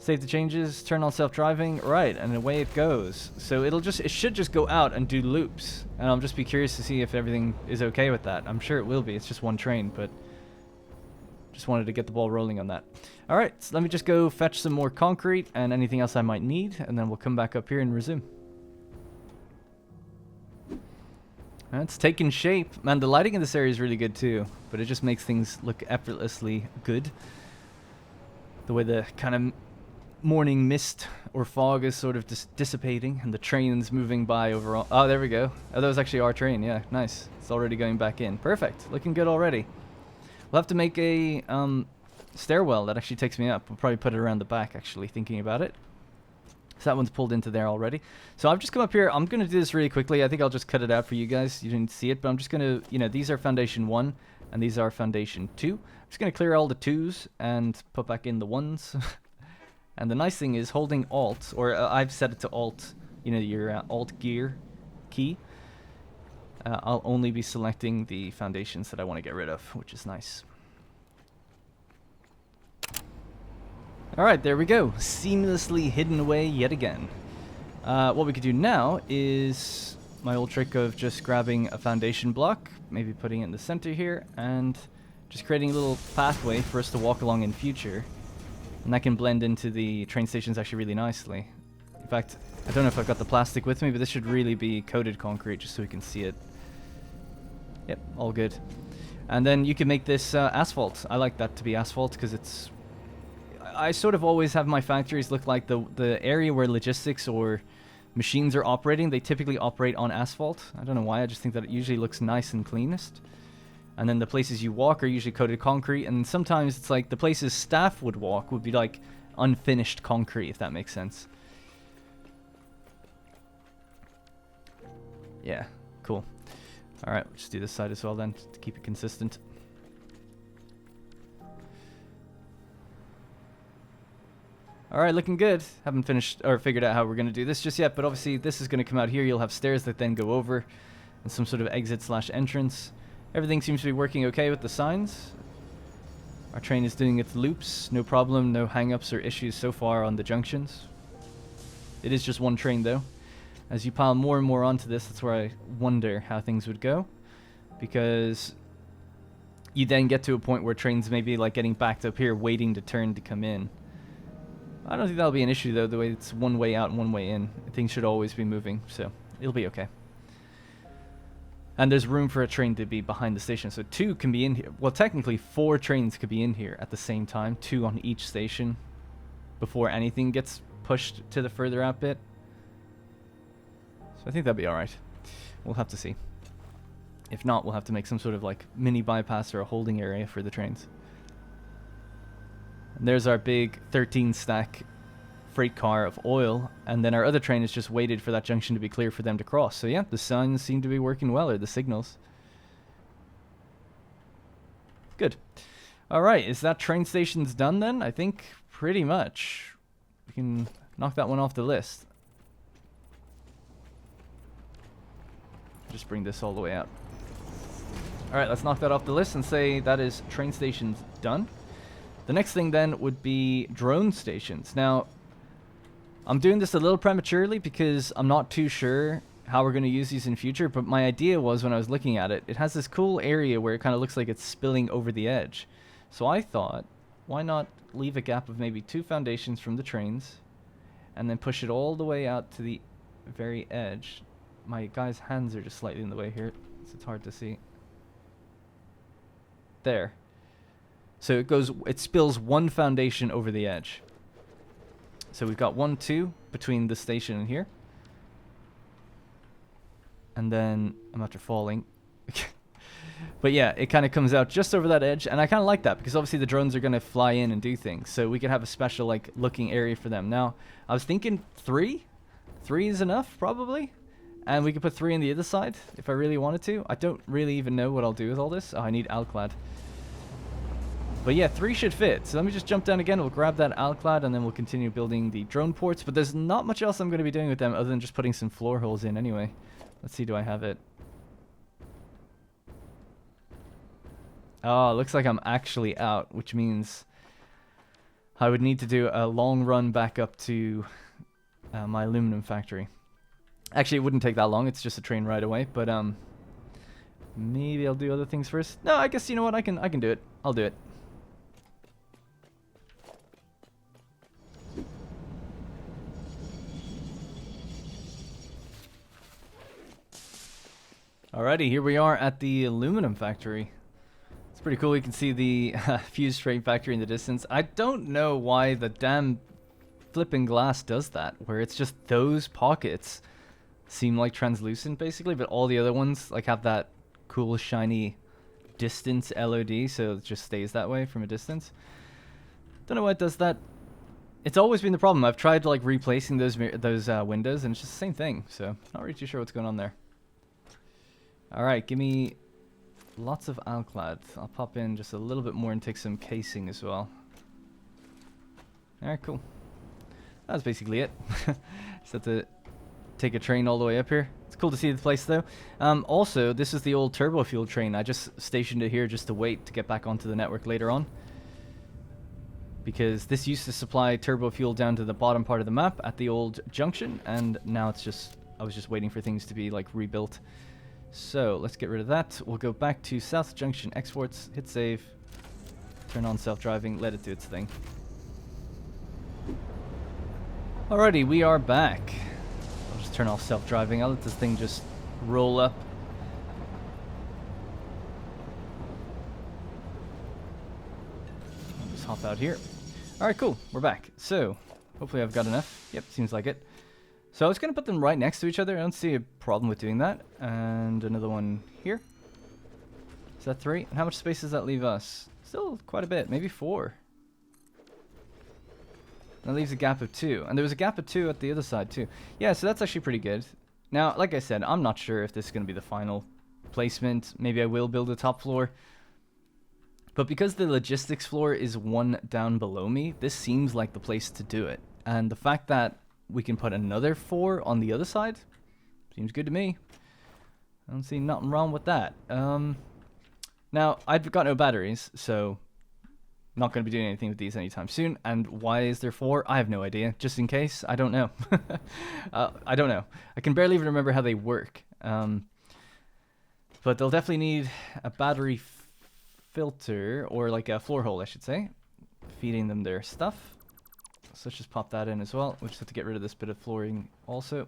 A: Save the changes, turn on self-driving, right, and away it goes. So it should just go out and do loops, and I'll just be curious to see if everything is okay with that. I'm sure it will be. It's just one train, but just wanted to get the ball rolling on that. All right, so let me just go fetch some more concrete and anything else I might need, and then we'll come back up here and resume. It's taking shape. Man, the lighting in this area is really good too, but it just makes things look effortlessly good. The way the kind of morning mist or fog is sort of dissipating and the train's moving by overall. Oh, there we go. Oh, that was actually our train. Yeah, nice. It's already going back in. Perfect. Looking good already. We'll have to make a stairwell that actually takes me up. We'll probably put it around the back, actually, thinking about it. So that one's pulled into there already. So I've just come up here. I'm going to do this really quickly. I think I'll just cut it out for you guys. You didn't see it, but I'm just going to, you know, these are foundation 1 and these are foundation 2. I'm just going to clear all the 2s and put back in the 1s. And the nice thing is holding Alt, or I've set it to Alt, you know, your Alt gear key. I'll only be selecting the foundations that I want to get rid of, which is nice. Alright, there we go. Seamlessly hidden away yet again. What we could do now is my old trick of just grabbing a foundation block, maybe putting it in the center here, and just creating a little pathway for us to walk along in future. And that can blend into the train stations actually really nicely. In fact, I don't know if I've got the plastic with me, but this should really be coated concrete just so we can see it. Yep, all good. And then you can make this asphalt. I like that to be asphalt because it's... I sort of always have my factories look like the area where logistics or machines are operating. They typically operate on asphalt. I don't know why, I just think that it usually looks nice and cleanest. And then the places you walk are usually coated concrete, and sometimes it's like the places staff would walk would be like unfinished concrete, if that makes sense. Yeah, cool. Alright, we'll just do this side as well then, to keep it consistent. Alright, looking good. Haven't finished or figured out how we're going to do this just yet, but obviously this is going to come out here. You'll have stairs that then go over, and some sort of exit/entrance. Everything seems to be working okay with the signs. Our train is doing its loops, no problem, no hang-ups or issues so far on the junctions. It is just one train though. As you pile more and more onto this, that's where I wonder how things would go. Because you then get to a point where trains may be like getting backed up here, waiting to turn to come in. I don't think that'll be an issue though, the way it's one way out and one way in. Things should always be moving, so it'll be okay. And there's room for a train to be behind the station, so 2 can be in here. Well, technically 4 trains could be in here at the same time, 2 on each station, before anything gets pushed to the further out bit. So I think that'd be alright. We'll have to see. If not, we'll have to make some sort of like mini bypass or a holding area for the trains. And there's our big 13 stack freight car of oil, and then our other train is just waited for that junction to be clear for them to cross. So yeah, the signs seem to be working well, or the signals. Good. Alright, is that train stations done then? I think pretty much. We can knock that one off the list. Just bring this all the way out. Alright, let's knock that off the list and say that is train stations done. The next thing then would be drone stations. Now, I'm doing this a little prematurely because I'm not too sure how we're going to use these in future, but my idea was when I was looking at it, it has this cool area where it kind of looks like it's spilling over the edge. So I thought, why not leave a gap of maybe 2 foundations from the trains and then push it all the way out to the very edge. My guy's hands are just slightly in the way here, so it's hard to see. There. So it spills 1 foundation over the edge. So we've got 1, 2 between the station and here. And then I'm after falling. But yeah, it kind of comes out just over that edge, and I kind of like that because obviously the drones are going to fly in and do things. So we could have a special like looking area for them. Now, I was thinking 3. 3 is enough probably. And we could put 3 on the other side if I really wanted to. I don't really even know what I'll do with all this. Oh, I need Alclad. But yeah, 3 should fit. So let me just jump down again. We'll grab that Alclad and then we'll continue building the drone ports. But there's not much else I'm going to be doing with them other than just putting some floor holes in anyway. Let's see, do I have it? Oh, it looks like I'm actually out, which means I would need to do a long run back up to my aluminum factory. Actually, it wouldn't take that long. It's just a train ride away. But maybe I'll do other things first. No, I guess you know what? I can do it. I'll do it. Alrighty, here we are at the aluminum factory. It's pretty cool. You can see the fused train factory in the distance. I don't know why the damn flipping glass does that, where it's just those pockets seem like translucent basically, but all the other ones like have that cool shiny distance LOD, so it just stays that way from a distance. Don't know why it does that. It's always been the problem. I've tried like replacing those windows, and it's just the same thing. So not really too sure what's going on there. All right, give me lots of alclad. I'll pop in just a little bit more and take some casing as well. All right, cool. That's basically it. Just have to take a train all the way up here. It's cool to see the place though. Also, this is the old turbo fuel train. I just stationed it here just to wait to get back onto the network later on, because this used to supply turbo fuel down to the bottom part of the map at the old junction, and now it's just, I was just waiting for things to be like rebuilt. So let's get rid of that. We'll go back to South Junction exports, hit save, turn on self-driving, let it do its thing. Alrighty, we are back. I'll just turn off self-driving. I'll let this thing just roll up. I'll just hop out here. Alright, cool. We're back. So, hopefully I've got enough. Yep, seems like it. So I was going to put them right next to each other. I don't see a problem with doing that. And another one here. Is that 3? And how much space does that leave us? Still quite a bit. Maybe 4. That leaves a gap of 2. And there was a gap of 2 at the other side too. Yeah, so that's actually pretty good. Now, like I said, I'm not sure if this is going to be the final placement. Maybe I will build a top floor. But because the logistics floor is one down below me, this seems like the place to do it. And the fact that we can put another 4 on the other side seems good to me. I don't see nothing wrong with that. Now, I've got no batteries, so not going to be doing anything with these anytime soon. And why is there 4? I have no idea. Just in case, I don't know. I don't know. I can barely even remember how they work. But they'll definitely need a battery filter, or like a floor hole, I should say, feeding them their stuff. So let's just pop that in as well. We'll just have to get rid of this bit of flooring also.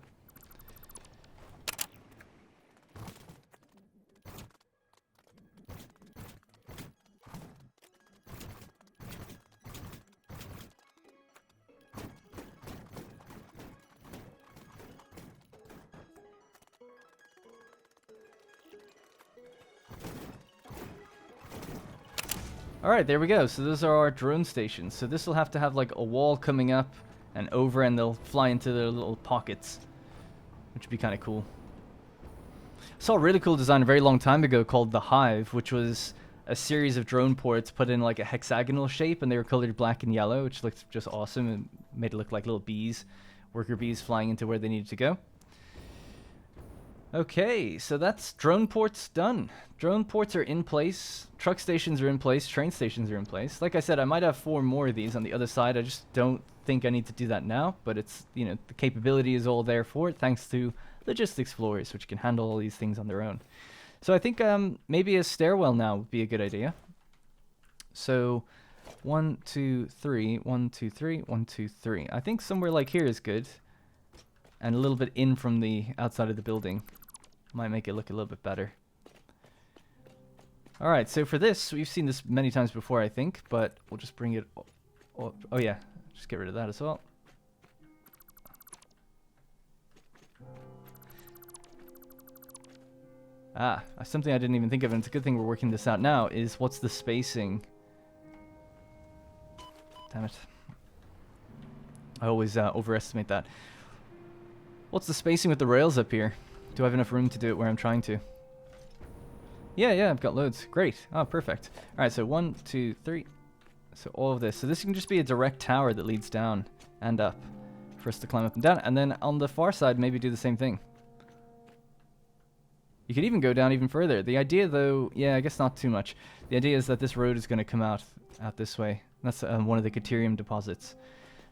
A: Alright, there we go. So those are our drone stations. So this will have to have like a wall coming up and over, and they'll fly into their little pockets, which would be kind of cool. I saw a really cool design a very long time ago called the Hive, which was a series of drone ports put in like a hexagonal shape, and they were colored black and yellow, which looked just awesome and made it look like little bees, worker bees flying into where they needed to go. Okay, so that's drone ports done. Drone ports are in place, truck stations are in place, train stations are in place. Like I said, I might have 4 more of these on the other side. I just don't think I need to do that now, but it's, you know, the capability is all there for it thanks to logistics floors, which can handle all these things on their own. So I think maybe a stairwell now would be a good idea. So 1, 2, 3, 1, 2, 3, 1, 2, 3. I think somewhere like here is good, and a little bit in from the outside of the building might make it look a little bit better. Alright, so for this, we've seen this many times before, I think, but we'll just bring it... Oh yeah, just get rid of that as well. Ah, something I didn't even think of, and it's a good thing we're working this out now, is what's the spacing? Damn it. I always overestimate that. What's the spacing with the rails up here? Do I have enough room to do it where I'm trying to? Yeah, I've got loads. Great. Oh, perfect. Alright, so 1, 2, 3. So all of this. So this can just be a direct tower that leads down and up for us to climb up and down. And then on the far side, maybe do the same thing. You could even go down even further. The idea, though, yeah, I guess not too much. The idea is that this road is going to come out this way. That's one of the Caterium deposits.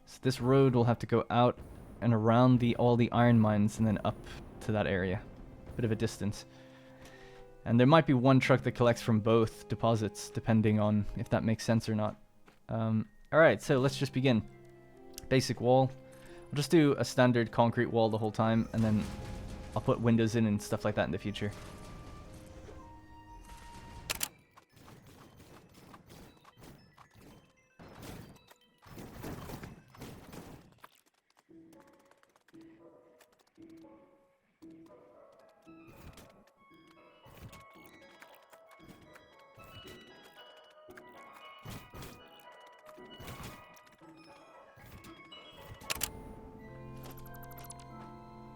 A: So this road will have to go out and around all the iron mines and then up to that area. Bit of a distance. And there might be one truck that collects from both deposits, depending on if that makes sense or not. Alright, so let's just begin. Basic wall. I'll just do a standard concrete wall the whole time, and then I'll put windows in and stuff like that in the future.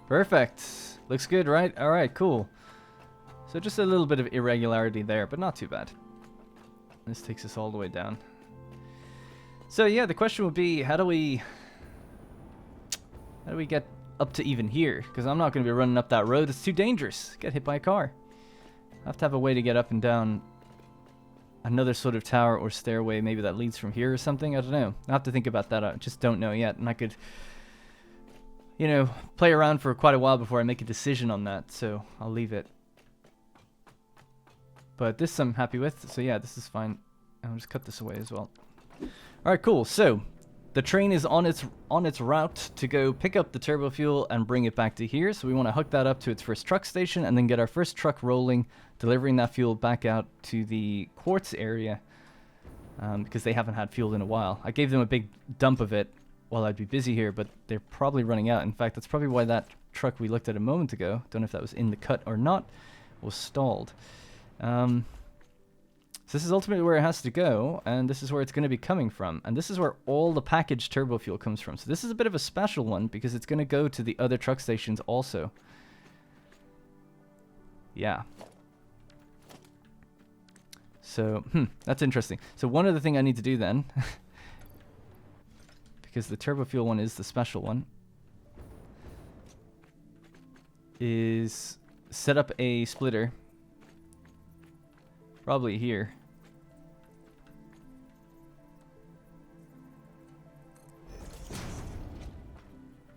A: Perfect. Looks good, right? Alright, cool. So just a little bit of irregularity there, but not too bad. This takes us all the way down. So yeah, the question would be, how do we get up to even here? Because I'm not going to be running up that road. It's too dangerous. Get hit by a car. I have to have a way to get up and down another sort of tower or stairway, maybe that leads from here or something. I don't know. I have to think about that. I just don't know yet, and I could, you know, play around for quite a while before I make a decision on that, so I'll leave it. But this I'm happy with, so yeah, this is fine. I'll just cut this away as well. Alright, cool. So, the train is on its route to go pick up the turbo fuel and bring it back to here, so we want to hook that up to its first truck station and then get our first truck rolling, delivering that fuel back out to the quartz area, because they haven't had fuel in a while. I gave them a big dump of it while I'd be busy here, but they're probably running out. In fact, that's probably why that truck we looked at a moment ago, don't know if that was in the cut or not, was stalled. So this is ultimately where it has to go, and this is where it's going to be coming from. And this is where all the packaged turbo fuel comes from. So this is a bit of a special one, because it's going to go to the other truck stations also. Yeah. So, that's interesting. So one other thing I need to do then, because the turbo fuel one is the special one, is set up a splitter, probably here.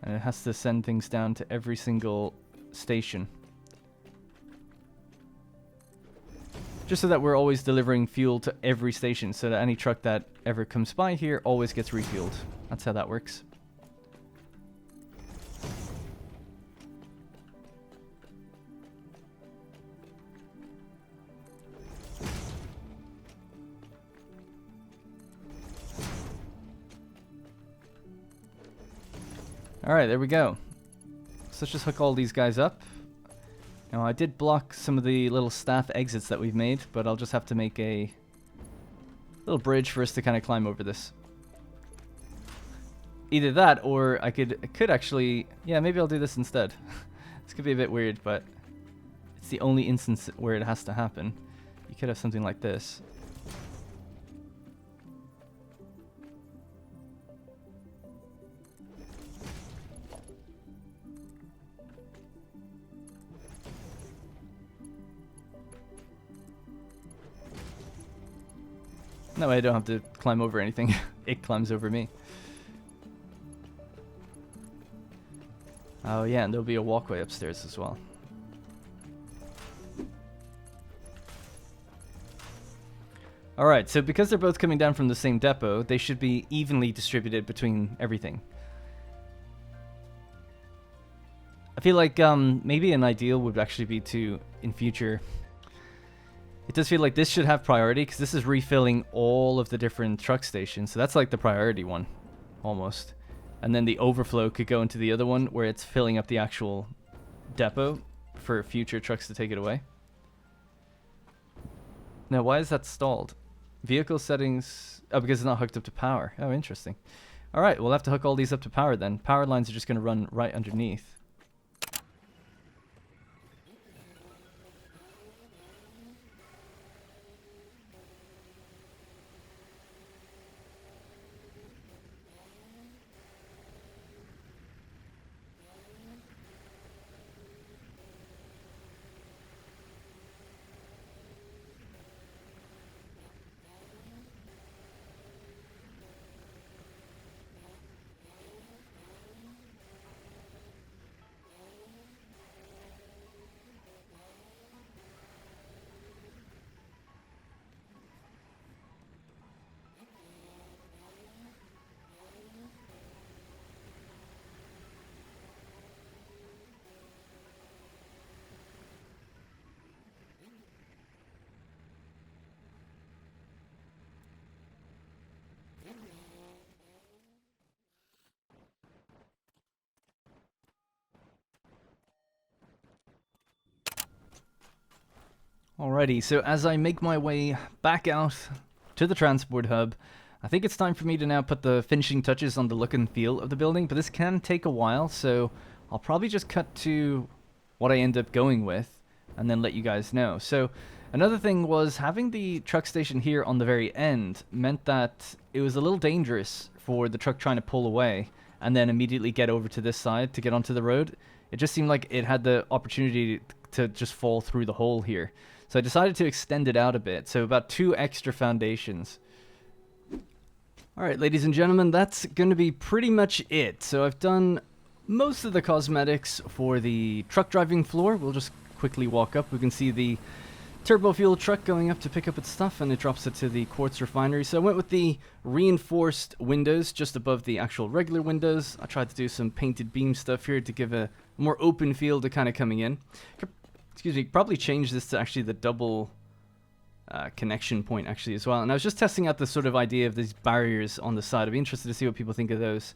A: And it has to send things down to every single station. Just so that we're always delivering fuel to every station, so that any truck that ever comes by here always gets refueled. That's how that works. Alright, there we go. So let's just hook all these guys up. Now, I did block some of the little staff exits that we've made, but I'll just have to make a little bridge for us to kind of climb over this. Either that, or I could actually... Yeah, maybe I'll do this instead. This could be a bit weird, but it's the only instance where it has to happen. You could have something like this. That way I don't have to climb over anything. It climbs over me. Oh yeah, and there'll be a walkway upstairs as well. Alright, so because they're both coming down from the same depot, they should be evenly distributed between everything. I feel like maybe an ideal would actually be to, in future... It does feel like this should have priority, because this is refilling all of the different truck stations. So that's like the priority one, almost. And then the overflow could go into the other one, where it's filling up the actual depot for future trucks to take it away. Now, why is that stalled? Vehicle settings... Oh, because it's not hooked up to power. Oh, interesting. Alright, we'll have to hook all these up to power then. Power lines are just going to run right underneath. Alrighty, so as I make my way back out to the transport hub, I think it's time for me to now put the finishing touches on the look and feel of the building, but this can take a while, so I'll probably just cut to what I end up going with and then let you guys know. So another thing was having the truck station here on the very end meant that it was a little dangerous for the truck trying to pull away and then immediately get over to this side to get onto the road. It just seemed like it had the opportunity to just fall through the hole here. So I decided to extend it out a bit, so about 2 extra foundations. Alright, ladies and gentlemen, that's going to be pretty much it. So I've done most of the cosmetics for the truck driving floor. We'll just quickly walk up. We can see the turbo fuel truck going up to pick up its stuff, and it drops it to the quartz refinery. So I went with the reinforced windows just above the actual regular windows. I tried to do some painted beam stuff here to give a more open feel to kind of coming in. Excuse me, probably change this to actually the double connection point actually as well. And I was just testing out the sort of idea of these barriers on the side. I'd be interested to see what people think of those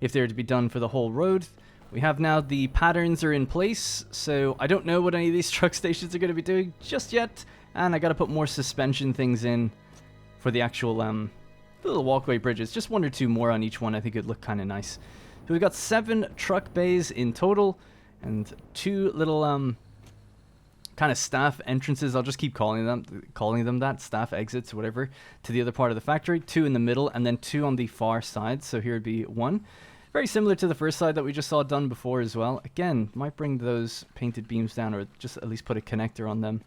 A: if they were to be done for the whole road. We have now the patterns are in place, so I don't know what any of these truck stations are going to be doing just yet. And I got to put more suspension things in for the actual little walkway bridges. Just 1 or 2 more on each one. I think it'd look kind of nice. So we've got 7 truck bays in total and 2 little kind of staff entrances. I'll just keep calling them that, staff exits, whatever, to the other part of the factory. 2 in the middle and then 2 on the far side. So here would be 1. Very similar to the first side that we just saw done before as well. Again, might bring those painted beams down or just at least put a connector on them.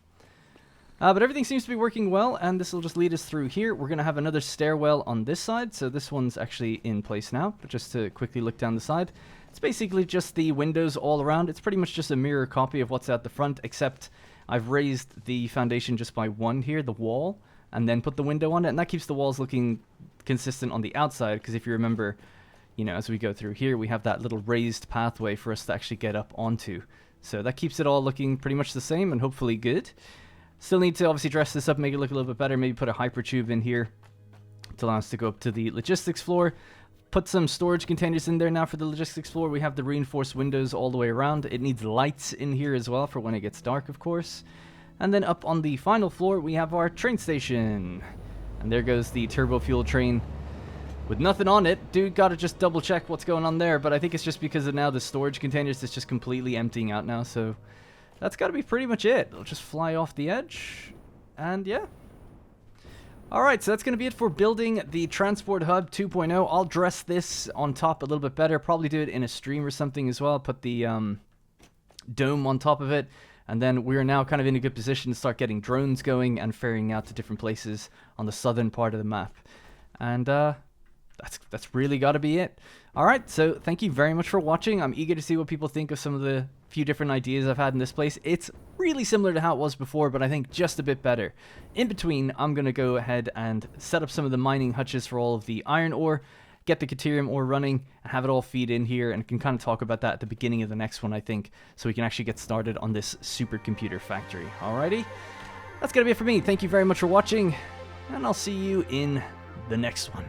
A: But everything seems to be working well, and this will just lead us through here. We're going to have another stairwell on this side, so this one's actually in place now. But just to quickly look down the side, it's basically just the windows all around. It's pretty much just a mirror copy of what's at the front, except I've raised the foundation just by 1 here, the wall, and then put the window on it, and that keeps the walls looking consistent on the outside, because if you remember, you know, as we go through here, we have that little raised pathway for us to actually get up onto. So that keeps it all looking pretty much the same and hopefully good. Still need to obviously dress this up, make it look a little bit better, maybe put a hypertube in here to allow us to go up to the logistics floor. Put some storage containers in there now for the logistics floor. We have the reinforced windows all the way around. It needs lights in here as well for when it gets dark, of course. And then up on the final floor, we have our train station. And there goes the turbo fuel train with nothing on it. Dude, gotta just double check what's going on there, but I think it's just because of now the storage containers is just completely emptying out now, so that's gotta be pretty much it. It'll just fly off the edge, and yeah. Alright, so that's gonna be it for building the Transport Hub 2.0. I'll dress this on top a little bit better, probably do it in a stream or something as well, put the dome on top of it, and then we're now kind of in a good position to start getting drones going and ferrying out to different places on the southern part of the map. And that's really got to be it. Alright, so thank you very much for watching. I'm eager to see what people think of some of the few different ideas I've had in this place. It's really similar to how it was before, but I think just a bit better. In between, I'm going to go ahead and set up some of the mining hutches for all of the iron ore, get the Caterium ore running, and have it all feed in here, and can kind of talk about that at the beginning of the next one, I think, so we can actually get started on this supercomputer factory. Alrighty, that's going to be it for me. Thank you very much for watching, and I'll see you in the next one.